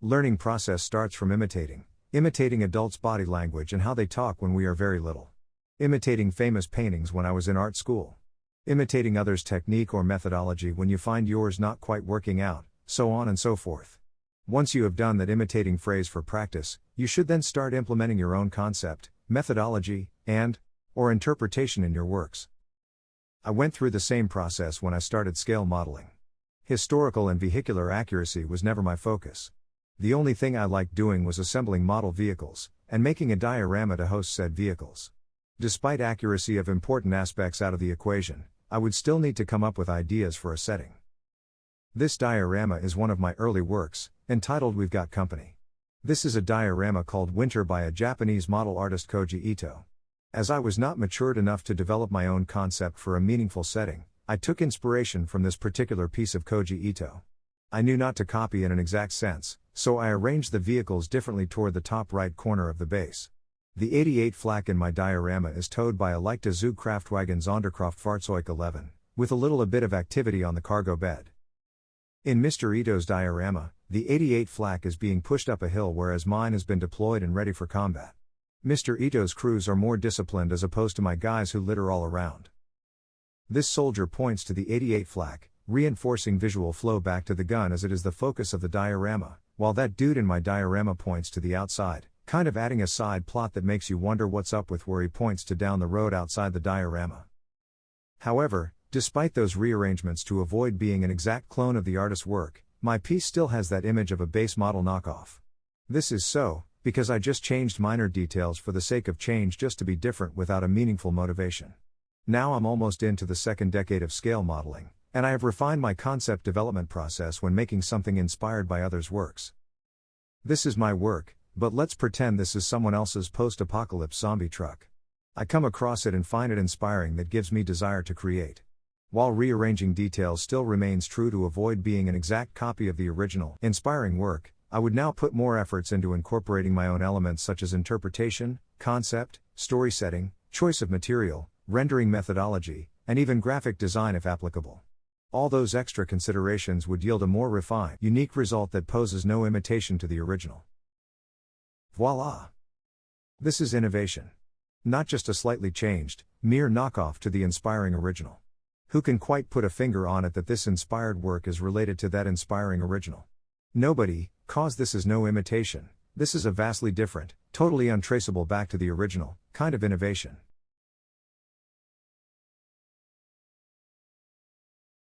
Learning process starts from imitating adults' body language and how they talk when we are very little. Imitating famous paintings when I was in art school. Imitating others' technique or methodology when you find yours not quite working out, so on and so forth. Once you have done that imitating phrase for practice, you should then start implementing your own concept, methodology, or interpretation in your works. I went through the same process when I started scale modeling. Historical and vehicular accuracy was never my focus. The only thing I liked doing was assembling model vehicles, and making a diorama to host said vehicles. Despite accuracy of important aspects out of the equation, I would still need to come up with ideas for a setting. This diorama is one of my early works, entitled We've Got Company. This is a diorama called Winter by a Japanese model artist Koji Ito. As I was not matured enough to develop my own concept for a meaningful setting, I took inspiration from this particular piece of Koji Ito. I knew not to copy in an exact sense, so I arranged the vehicles differently toward the top right corner of the base. The 88 flak in my diorama is towed by a leichte Zugkraftwagen Sonderkraft Fahrzeug 11, with a bit of activity on the cargo bed. In Mr. Ito's diorama, the 88 flak is being pushed up a hill whereas mine has been deployed and ready for combat. Mr. Ito's crews are more disciplined as opposed to my guys who litter all around. This soldier points to the 88 flak, reinforcing visual flow back to the gun as it is the focus of the diorama, while that dude in my diorama points to the outside, kind of adding a side plot that makes you wonder what's up with where he points to down the road outside the diorama. However, despite those rearrangements to avoid being an exact clone of the artist's work, my piece still has that image of a base model knockoff. This is so, because I just changed minor details for the sake of change just to be different without a meaningful motivation. Now I'm almost into the second decade of scale modeling, and I have refined my concept development process when making something inspired by others' works. This is my work, but let's pretend this is someone else's post-apocalypse zombie truck. I come across it and find it inspiring, that gives me desire to create. While rearranging details still remains true to avoid being an exact copy of the original, inspiring work, I would now put more efforts into incorporating my own elements such as interpretation, concept, story setting, choice of material, rendering methodology, and even graphic design if applicable. All those extra considerations would yield a more refined, unique result that poses no imitation to the original. Voila! This is innovation. Not just a slightly changed, mere knockoff to the inspiring original. Who can quite put a finger on it that this inspired work is related to that inspiring original? Nobody, cause this is no imitation, this is a vastly different, totally untraceable back to the original, kind of innovation.